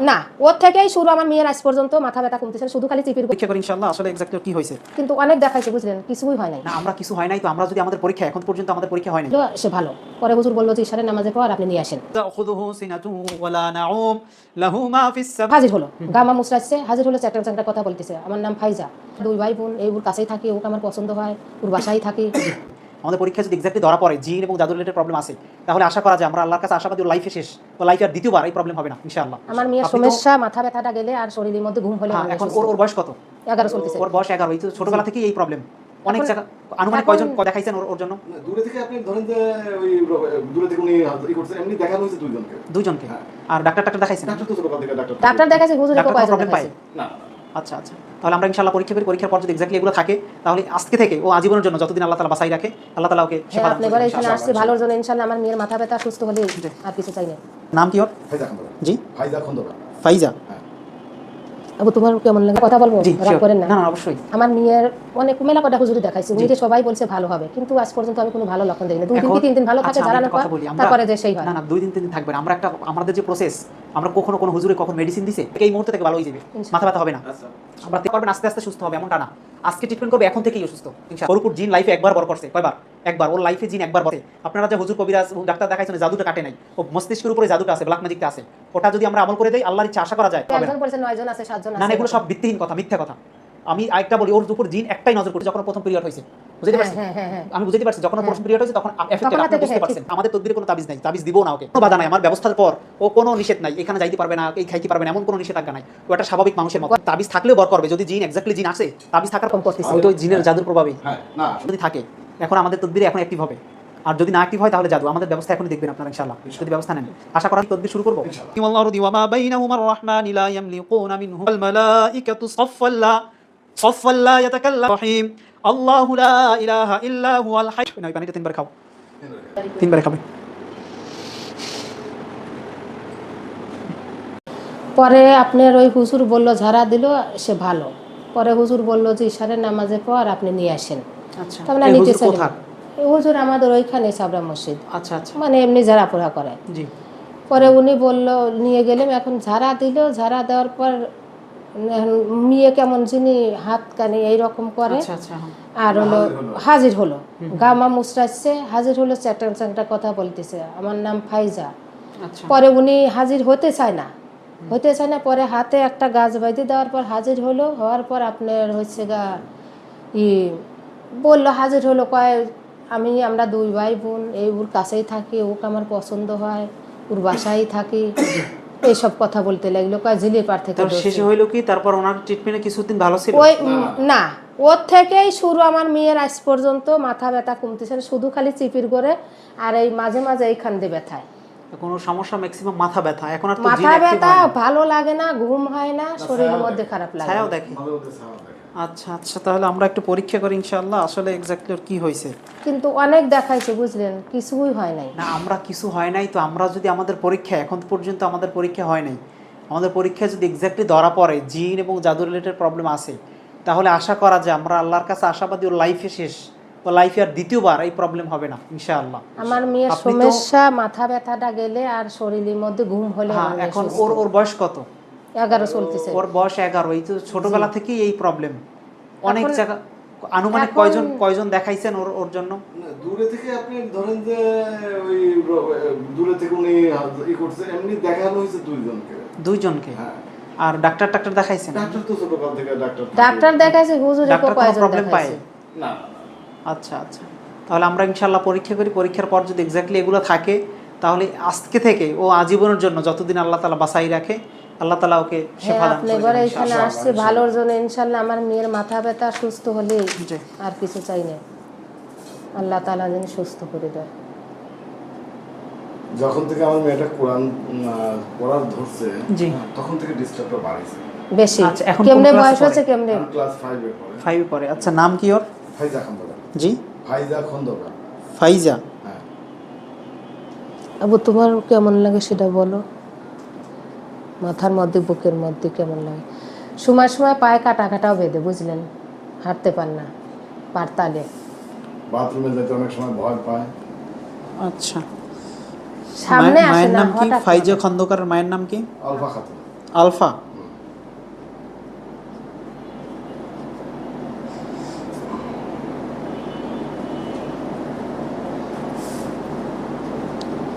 না ওর থেকেই শুরু আমার মেয়ের আজ পর্যন্ত মাথা ব্যথা কমতেছে শুধু খালি চিপির পরীক্ষা করি ইনশাআল্লাহ আসলে এক্স্যাক্টলি কি হয়েছে। কিন্তু অনেক দেখাইছে বুঝলেন কিছুই হয় নাই। না আমরা কিছু হয় নাই তো আমরা যদি আমাদের পরীক্ষা এখন পর্যন্ত আমাদের পরীক্ষা হয় নাই সে ভালো পরে হুজুর বলল যে ইশারের নামাজের পর আপনি নিয়ে আসেন। তাখুযুহু সিনাতু ওয়ালা নাউম লাহু মা ফিস সাম। হাজির হলো গামা মুসরাচ্ছে হাজির হলো চ্যাংটা চ্যাংটা কথা বলতেছে আমার নাম ফাইজা দুই ভাই বোন এই ওর কাছেই থাকি ওকে আমার পছন্দ হয় ওর বাসায় থাকি। আমাদের পরীক্ষা যদি এক্স্যাক্টলি ধরা পড়ে জিন এবং জাদু রিলেটেড প্রবলেম আছে তাহলে আশা করা যায় আমরা আল্লাহর কাছে আশাবাদী ওর লাইফে শেষ ও লাইফে আর দ্বিতীয়বার এই প্রবলেম হবে না ইনশাআল্লাহ। আমার মেয়ের সমস্যা মাথা ব্যথাটা গেলে আর শরীরের মধ্যে ঘুম হলে এখন ওর বয়স কত? 11 চলতেছে। ওর বয়স 11 এই তো ছোটবেলা থেকেই এই প্রবলেম অনেক জায়গা আনুমানিক কয়জন দেখাইছেন ওর জন্য? দূরে থেকে আপনি ধরেন যে ওই দূরে থেকে উনি ই করছেন এমনি দেখানো হয়েছে দুইজনকে আর ডাক্তার দেখাইছেন? ডাক্তার তো ছোটবেলা থেকে ডাক্তার দেখাইছে হুজুরকে কয়জন প্রবলেম পায় দেখাইছে না আচ্ছা আচ্ছা তাহলে আমরা ইনশাআল্লাহ পরীক্ষা করি পরীক্ষার পর যদি এক্স্যাক্টলি এগুলো থাকে তাহলে আজকে থেকে ও আজীবনের জন্য যতদিন আল্লাহ তাআলা বাঁচাই রাখে আল্লাহ তাআলা ওকে শেফা দান আপনি বলে এখানে আসছে ভালোর জন্য ইনশাআল্লাহ আমার মেয়ের মাথা ব্যথা সুস্থ হলে আর কিছু চাই না। নাম কি ওর? ফাইজা খন্দকার। জি ফাইজা খন্দকার। ফাইজা। আবু তোমার কেমন লাগে কথা বলবো রাগ করেন না? না না অবশ্যই। আমার মেয়ের অনেক মেলা কটা হুজুরি দেখাইছে উনি সবাই বলছে ভালো হবে কিন্তু আজ পর্যন্ত আমি কোনো ভালো লক্ষণ দেখিনি 2 দিন কি 3 দিন ভালো থাকে জানা না তারপরে যে সেই হয় না না 2 দিন 3 দিন থাকবে না আমরা একটা আমাদের যে প্রসেস আমরা কখনো কোনো হুজুরে কখন মেডিসিন দিছে এই মুহূর্তে থেকে ভালো হয়ে যাবে মাথা ব্যথা হবে না আমরা তে পারবেন আস্তে আস্তে সুস্থ হবে এমনটা না আজকে ট্রিটমেন্ট করবে এখন থেকেই সুস্থ ইনশাআল্লাহ। ওর উপর জিন লাইফে একবার বড় করছে কয়বার? একবার ওর লাইফে জিন একবার বসে আপনারা যে হুজুর কবিরাজ ডাক্তার দেখাইছেন জাদুটা কাটে নাই ও মস্তিষ্কের উপরে জাদুটা আছে ব্ল্যাক ম্যাজিকটা আছে ওটা যদি আমরা আমল করে দেই আল্লাহর ইচ্ছা আশা করা যায় হবে না। একজন বলছে 9 জন আছে 7 জন আছে না না এগুলো সব ভিত্তিহীন কথা মিথ্যা কথা। আমি আরেকটা বলি ওর উপর জিন একটাই নজর পড়ছে যখন প্রথম পিরিয়ড হয়েছে বুঝতে পারছেন? আমি বুঝতে পারছি যখন প্রথম পিরিয়ড হয়েছে তখন এফেক্টেড আপনি বুঝতে পারছেন। আমাদের তদবিরে কোনো তাবিজ নাই তাবিজ দিব না ওকে কোনো বাধা নাই আমার ব্যবস্থার পর ও কোনো নিষেধ নাই এখানে যাইতে পারবে না এই খাইতে পারবে না এমন কোনো নিষেধাজ্ঞা নাই ও একটা স্বাভাবিক মানুষের মতো তাবিজ থাকলেও বর করবে যদি জিন এক্স্যাক্টলি জিন আসে তাবিজ থাকার কম করতেছে ওই তো জিনের জাদুর প্রভাবে হ্যাঁ না যদি থাকে এখন আমাদের তদবিরে এখন অ্যাক্টিভ হবে আর যদি না অ্যাক্টিভ হয় তাহলে জাদু আমাদের ব্যবস্থা এখনই দেখবেন আপনারা ইনশাআল্লাহ যদি ব্যবস্থা নেন আশা করা তদবির শুরু করব। ইনশাআল্লাহ আরদি ওয়া মা বাইনাহুমার রাহমান লা ইয়ামলিকুনা মিনহু আল মালাইকাতু সাফফাল্লা সাফফাল্লা ইয়াতাকাল্লামু রহিম আল্লাহু লা ইলাহা ইল্লা হুয়াল হাইয়্যু না পানিটা তিনবার খাও তিনবার খাবে। পরে আপনার ওই হুজুর বলল ঝাড়া দিল সে ভালো পরে হুজুর বলল যে ইশারের নামাজের পর আপনি নিয়ে আসেন। আচ্ছা তাহলে নিতে চাইলেন হুজুর আমাদের ওইখানে সাবরা মসজিদ আচ্ছা আচ্ছা মানে এমনি ঝাড়া পোড়া করে জি পরে উনি বলল নিয়ে গেলাম এখন ঝাড়া দিল ঝাড়া দেওয়ার পর মেয়ে কেমন যিনি হাত কানে এইরকম করে আচ্ছা আচ্ছা আর হলো হাজির হলো গামা মুসরাচ্ছে হাজির হলো চ্যাংটা চ্যাংটা কথা বলতেছে আমার নাম ফাইজা। আচ্ছা পরে উনি হাজির হতে চায় না পরে হাতে একটা গাছ বাইতে দেওয়ার পর হাজির হলো হওয়ার পর আপনার হচ্ছে গা ই বললো হাজির হলো কয় আমরা 2 ভাই বোন এই ওর কাছেই থাকি ওকে আমার পছন্দ হয় ওর বাসায় থাকি এইসব কথা বলতে লাগলো কয় জিলি পার থেকে শেষে হইলো কি তারপর ওনার ট্রিটমেন্টে কিছুদিন ভালো ছিল ওই না ওর থেকেই শুরু আমার মেয়ের আজ পর্যন্ত মাথা ব্যথা কমতেছে শুধু খালি চিপির করে আর এই মাঝে মাঝে এইখান দিয়ে ব্যথায় কোনো সমস্যা ম্যাক্সিমাম মাথা ব্যথা এখন আর তো মাথা ব্যথা ভালো লাগে না ঘুম হয় না শরীরের মধ্যে খারাপ লাগে ছায়াও দেখে আচ্ছা আচ্ছা তাহলে আমরা একটু পরীক্ষা করি ইনশাআল্লাহ আসলে এক্স্যাক্টলি কি হয়েছে। কিন্তু অনেক দেখাইছে বুঝলেন কিছুই হয় নাই। না আমরা কিছু হয় নাই তো আমরা যদি আমাদের পরীক্ষা এখন পর্যন্ত আমাদের পরীক্ষা হয় নাই আমাদের পরীক্ষা যদি এক্স্যাক্টলি ধরা পড়ে জিন এবং জাদু রিলেটেড প্রবলেম আছে তাহলে আশা করা যায় আমরা আল্লাহর কাছে আশাবাদী ওর লাইফে শেষ ও লাইফে আর দ্বিতীয়বার এই প্রবলেম হবে না ইনশাআল্লাহ। আমার মেয়ের সমস্যা মাথা ব্যথাটা গেলে আর শরীরের মধ্যে ঘুম হলে এখন ওর বয়স কত? 11 চলতেছে। ওর বয়স 11 এই তো ছোটবেলা থেকেই এই প্রবলেম অনেক জায়গা আনুমানিক কয়জন দেখাইছেন ওর জন্য? দূরে থেকে আপনি ধরেন যে ওই দূরে থেকে উনি ই করছে এমনি দেখানো হয়েছে দুইজনকে হ্যাঁ আর ডাক্তার দেখাইছেন? ডাক্তার তো ছোটবেলা থেকে ডাক্তার দেখাইছে হুজুরে কয়জন প্রবলেম পায় না আচ্ছা আচ্ছা তাহলে আমরা ইনশাআল্লাহ পরীক্ষা করি পরীক্ষার পর যদি এক্স্যাক্টলি এগুলো থাকে তাহলে আজকে থেকে ও আজীবনের জন্য যতদিন আল্লাহ তাআলা বাঁচাই রাখে আল্লাহ তাআলা ওকে শেফা দান করবেন। এবারে এখানে আসছে ভালোর জন্য ইনশাআল্লাহ আমার মেয়ের মাথা ব্যথা সুস্থ হলে আর কিছু চাই না আল্লাহ তাআলা যেন সুস্থ করে দেয়। যখন থেকে আমার মেয়েটা কোরআন পড়ার ধরছে জি তখন থেকে ডিস্টার্বটা বাড়ছে বেশি। আচ্ছা এখন কেমনে বয়স হচ্ছে কেমনে? ক্লাস 5 এ পড়ে 5 এ পড়ে। আচ্ছা নাম কি ওর? ফাইজা খন্দকার। জি ফাইজা খন্দকার। ফাইজা। হ্যাঁ আবু তোমার কেমন লাগে সেটা বলো মাথার মধ্যে বুকের মধ্যে কেমন লাগে? সময় সময় পায়ে কাটাও বেঁধে বুঝলেন হাঁটতে পার না পারতালে বাথরুমে যেতে অনেক সময় ভয় পায়। আচ্ছা সামনে আসে মায়ের না নাম কি? হঠাৎ ফাইজা খন্দকারের মায়ের নাম কি? আলফা খাতুন। আলফা।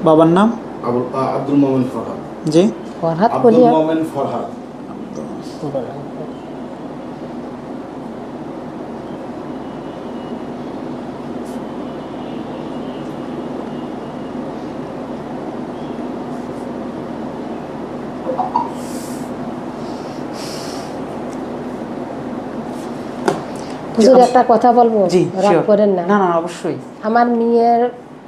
বাবার নাম? আব্দুল মোমেন ফরহাদ। জি, ফরহাদ আব্দুল বলিয়া মোমেন ফরহাদ। হুজুর একটা কথা বলবো, জি রাগ sure। করেন না। না না অবশ্যই। আমার মেয়ের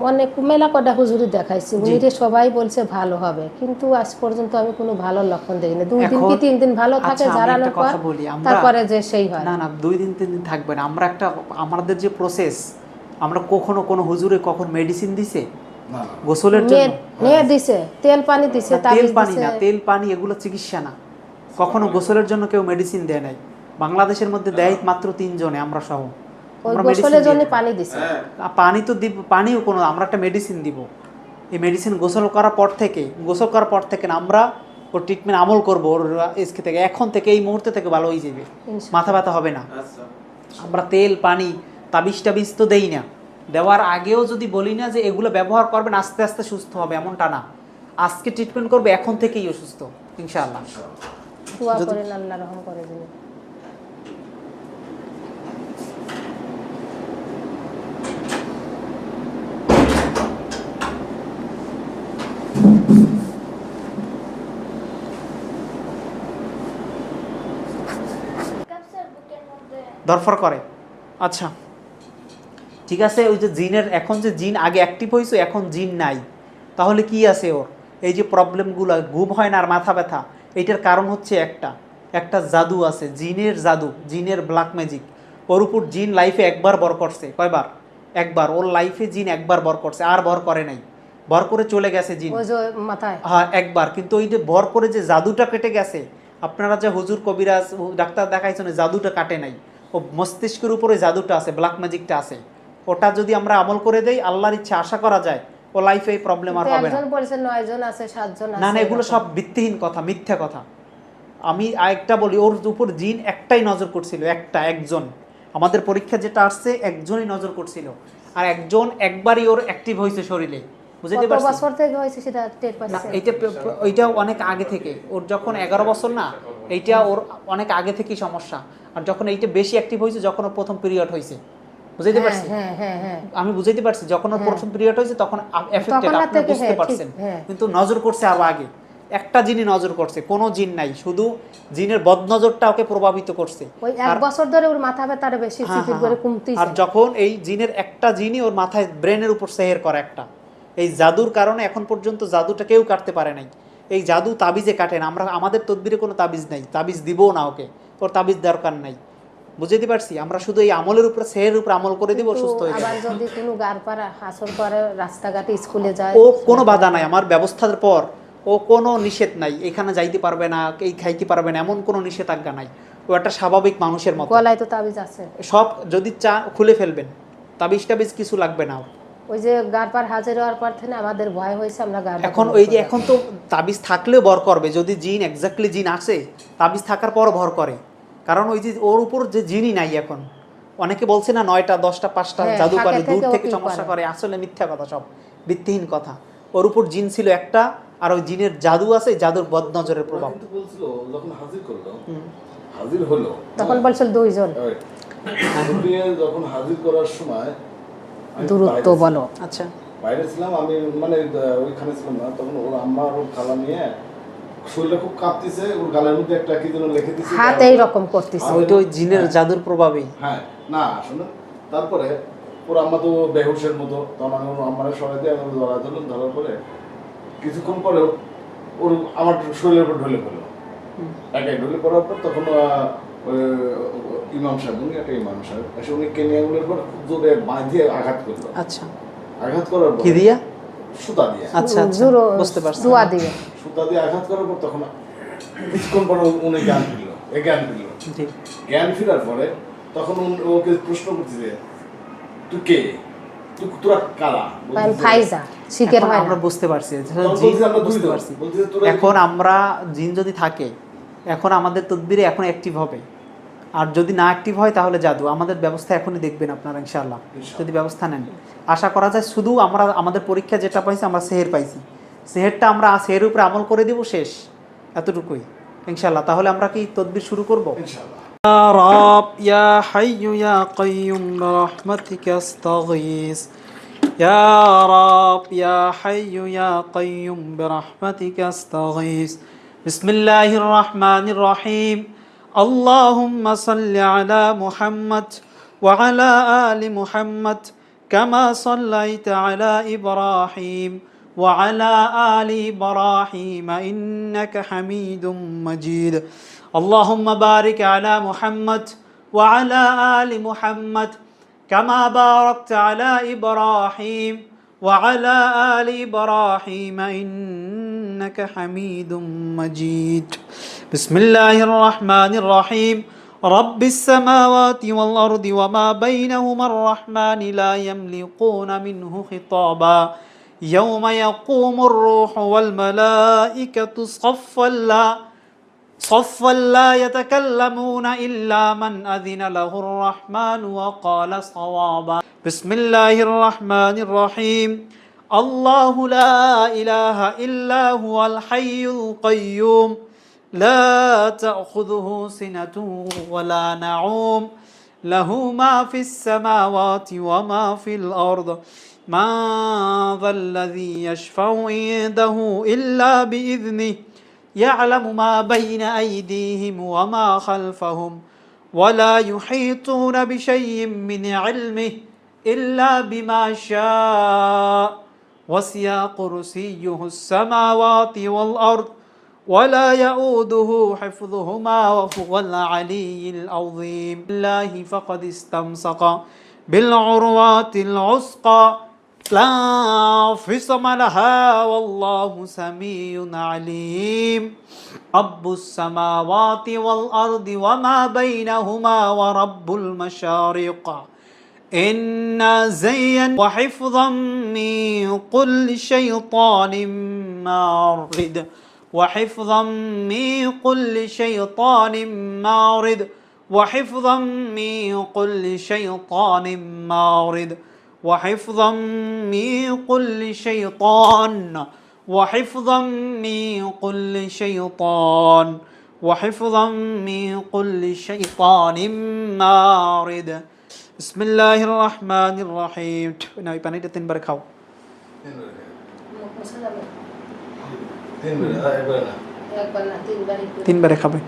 অনেক মেলা কটা হুজুরি দেখাইছি, উনিরে সবাই বলছে ভালো হবে, কিন্তু আজ পর্যন্ত আমি কোনো ভালো লক্ষণ দেখিনি। 2 দিন কি 3 দিন ভালো থাকে, আচ্ছা, আমি ঝাড়ানোর একটা পর কথা বলি, আমরা তারপরে যে সেই হয়। না না 2 দিন 3 দিন থাকবে না। আমরা একটা আমাদের যে প্রসেস, আমরা কখনো কোনো হুজুরে কখন মেডিসিন দিছে না না গোসলের জন্য? মেয়ে দিছে, তেল পানি দিছে, তেল তাবিজ পানি দিছে। না, তেল পানি এগুলো চিকিৎসা না। কখনো গোসলের জন্য কেউ মেডিসিন দেয় নাই। বাংলাদেশের মধ্যে দেয় মাত্র 3 জনে, আমরা সহ। ওই আমরা গোসলের মেডিসিন জন্য দিই। পানি দিছে। পানি তো দিব, পানিও কোনো, আমরা একটা মেডিসিন দিব। এই মেডিসিন গোসল করার পর থেকে, গোসল করার পর থেকে না আমরা ওর ট্রিটমেন্ট আমল করবো। ওর এসকে থেকে এখন থেকে এই মুহূর্তে থেকে ভালো হয়ে যাবে, মাথা ব্যথা হবে না। আমরা তেল পানি তাবিজ টাবিজ তো দেই না। দেওয়ার আগেও যদি বলি না যে এগুলো ব্যবহার করবেন আস্তে আস্তে সুস্থ হবে, এমনটা না। আজকে ট্রিটমেন্ট করবে, এখন থেকেই অসুস্থ ইনশাআল্লাহ। দোয়া করেন আল্লাহ রহম করে দিন। দরফর করে। আচ্ছা ঠিক আছে, ওই যে জিনের এখন যে জিন আগে অ্যাক্টিভ হয়েছে, এখন জিন নাই, তাহলে কি আছে ওর? এই যে প্রবলেমগুলো, ঘুম হয় না আর মাথা ব্যথা, এইটার কারণ হচ্ছে একটা জাদু আছে, জিনের জাদু, জিনের ব্ল্যাক ম্যাজিক। ওর উপর জিন লাইফে একবার বর করছে। কয়বার? একবার। ওর লাইফে জিন একবার বর করছে, আর বর করে নাই। বর করে চলে গেছে জিন। ওই যে মাথায় হ্যাঁ একবার, কিন্তু ওই যে বর করে যে জাদুটা কেটে গেছে, আপনারা যে হুজুর কবিরাজ ডাক্তার দেখাইছেন, জাদুটা কাটে নাই। ও মস্তিষ্কের উপরে জাদুটা আছে, ব্ল্যাক ম্যাজিকটা আছে। ওটা যদি আমরা আমল করে দেই, আল্লাহর ইচ্ছা, আশা করা যায় ও লাইফে এই প্রবলেম আর হবে না। একজন বলেছে 9 জন আছে, 7 জন আছে। না না, এগুলো সব ভিত্তিহীন কথা, মিথ্যা কথা। আমি আরেকটা বলি, ওর উপর জিন একটাই নজর করছিল, একজন। আমাদের পরীক্ষা যেটা আসছে, একজনই নজর করছিল, আর একজন একবারই ওর অ্যাক্টিভ হয়েছে শরীরে। বুঝতে কত পারছেন? বছর থেকে হয়েছে সেটা টের না পাচ্ছে? এইটা অনেক আগে থেকে। ওর যখন 11 বছর না, এইটা ওর অনেক আগে থেকেই সমস্যা। আর যখন এইটা বেশি অ্যাক্টিভ হয়েছে, যখন ওর প্রথম পিরিয়ড হয়েছে। বুঝতে পারছি? হ্যাঁ হ্যাঁ হ্যাঁ, আমি বুঝাইতে পারছি, যখন ওর প্রথম পিরিয়ড হয়েছে তখন এফেক্টেড, তখন আপনি থেকে, বুঝতে হ্যাঁ, পারছেন। ঠিক, হ্যাঁ। কিন্তু নজর করছে আরো আগে। একটা জিনই নজর করছে, কোনো জিন নাই, শুধু জিনের বদনজরটা ওকে প্রভাবিত করছে। ওই 1 বছর ধরে ওর মাথা ব্যথাটা বেশি চিকিৎসা করে কমতেই। আর যখন এই জিনের একটা জিনই ওর মাথায়, ব্রেনের উপর সেহের করে একটা, এই জাদুর কারণে এখন পর্যন্ত জাদুটা কেউ কাটতে পারে নাই। এই জাদু তাবিজে কাটে না। আমরা আমাদের তদবিরে কোনো তাবিজ নাই, তাবিজ দিবও না ওকে, ওর তাবিজ দরকার নাই। বুঝতে পারছি? আমরা শুধু এই আমলের উপর, সেহের উপর আমল করে দিব, সুস্থ হয়ে যাবে। আবার যদি কোনো গারপাড়া হাসর করে, রাস্তাঘাটে স্কুলে যায়, ও কোনো বাধা নাই, আমার ব্যবস্থার পর ও কোনো নিষেধ নাই, এখানে যাইতে পারবে না, এই খাইতে পারবে না, এমন কোনো নিষেধাজ্ঞা নাই। ও একটা স্বাভাবিক মানুষের মতো। গলায় তো তাবিজ আছে, সব যদি চা খুলে ফেলবেন, তাবিজ টাবিজ কিছু লাগবে না। ওই যে গারপার হাজির হওয়ার পর থেকে আমাদের ভয় হয়েছে, আমরা গারপার এখন ওই যে এখন তো তাবিজ থাকলেও ভর করবে, যদি জিন এক্স্যাক্টলি জিন আসে, তাবিজ থাকার পরও ভর করে। কারণ ওই যে ওর উপর যে জিনই নাই এখন। অনেকে বলছে না 9টা 10টা 5টা জাদু করে, দূর থেকে সমস্যা করে, আসলে মিথ্যা কথা, সব ভিত্তিহীন কথা। ওর উপর জিন ছিল একটা, আর ওই জিনের জাদু আছে, জাদুর বদনজরের প্রভাব। কিন্তু বলছিল যখন হাজির করলো, হাজির হলো, তখন বলছিল 2 জন। যখন হাজির করার সময় দূরত্ব বলো। আচ্ছা, বাইরে ছিলাম আমি, মানে ওইখানে ছিলাম না তখন। ওর আম্মা আর ওর খালা নিয়ে শরীরটা খুব কাঁপতেছে, ওর গালের মধ্যে একটা কি যেন লিখে দিচ্ছে, হাত এই রকম করতেছে। ওইটা ওই জিনের জাদুর প্রভাবেই। হ্যাঁ না শুনুন, তারপরে ওর আম্মা তো বেহুশের মতো, তখন আমি ওর আম্মারে সরাই দিয়ে আমি ধরা ধরলাম। ধরার পরে কিছুক্ষণ পরে ওর আমার শরীরের উপর ঢলে পড়লো, একাই ঢলে পড়ার পর তখন ইমাম সাহেব, উনি একটা ইমাম সাহেব এসে উনি কেনিয়াগুলোর পর খুব জোরে বাঁধিয়ে আঘাত করলো। আচ্ছা, আঘাত করার পর কি দিয়া? সুতা দিয়ে। আচ্ছা আচ্ছা, বুঝতে পারছি। জুয়া দিয়ে সুতা দিয়ে আঘাত করার পর তখন কিছুক্ষণ পরে উনি জ্ঞান ফিরল, জি। জ্ঞান ফেরার পরে তখন ওকে প্রশ্ন করছে যে তুই কে, তোরা কারা? ফাইজা শিখের এখন হয় আমরা না। বুঝতে পারছি যে তখন জিন বলছি আমরা বুঝতে দুইজন। পারছি। বলছি যে তোরা এখন আমরা জিন যদি থাকে, এখন আমাদের তদবিরে এখন অ্যাক্টিভ হবে, আর যদি না অ্যাক্টিভ হয় তাহলে জাদু। আমাদের ব্যবস্থা এখনই দেখবেন আপনারা ইনশাআল্লাহ, যদি ব্যবস্থা নেন। আশা করা যায় শুধু আমরা আমাদের পরীক্ষা যেটা পাইছি, আমরা সেহের পাইছি, সেহেরটা আমরা সেহের উপরে আমল করে দেব, শেষ, এতটুকুই ইনশাআল্লাহ। তাহলে আমরা কি তদবির শুরু করব? ইনশাআল্লাহ। يا رب يا حي يا قيوم برحمتك استغيث، يا رب يا حي يا قيوم برحمتك استغيث. بسم الله الرحمن الرحيم. اللهم صل على محمد وعلى آل محمد كما صليت على إبراهيم وعلى آل إبراهيم إنك حميد مجيد. اللهم بارك على محمد وعلى آل محمد كما باركت على إبراهيم وعلى آل إبراهيم إنك حميد مجيد. بسم الله الرحمن الرحيم. رب السماوات والأرض وما بينهما الرحمن لا يملكون منه خطابا يوم يقوم الروح والملائكة صفا لا يتكلمون إلا من أذن له الرحمن وقال صوابا. بسم الله الرحمن الرحيم. الله لا إله إلا هو الحي القيوم لا تأخذه سنة ولا نعوم له ما في السماوات وما في الأرض ما ذا الذي يشفع عنده إلا بإذنه يعلم ما بين أيديهم وما خلفهم ولا يحيطون بشيء من علمه إلا بما شاء وسع كرسيه السماوات والأرض ولا يؤوده حفظهما وهو العلي العظيم. الله فقد استمسك بالعروة العسقى لا انفصام لها والله سميع عليم. رب السماوات والأرض وما بينهما ورب المشارق إنا زين وحفظا من كل شيطان مارد وحفظا من كل شيطان مارد وحفظا من كل شيطان مارد وحفظا من كل شيطان وحفظا من كل شيطان وحفظا من كل شيطان مارد. بسم الله الرحمن الرحيم. নাও এই পানিটা তিনবার খাও। তিনবার, একবার না। একবার না, তিনবারই করে। তিনবারে খাবে।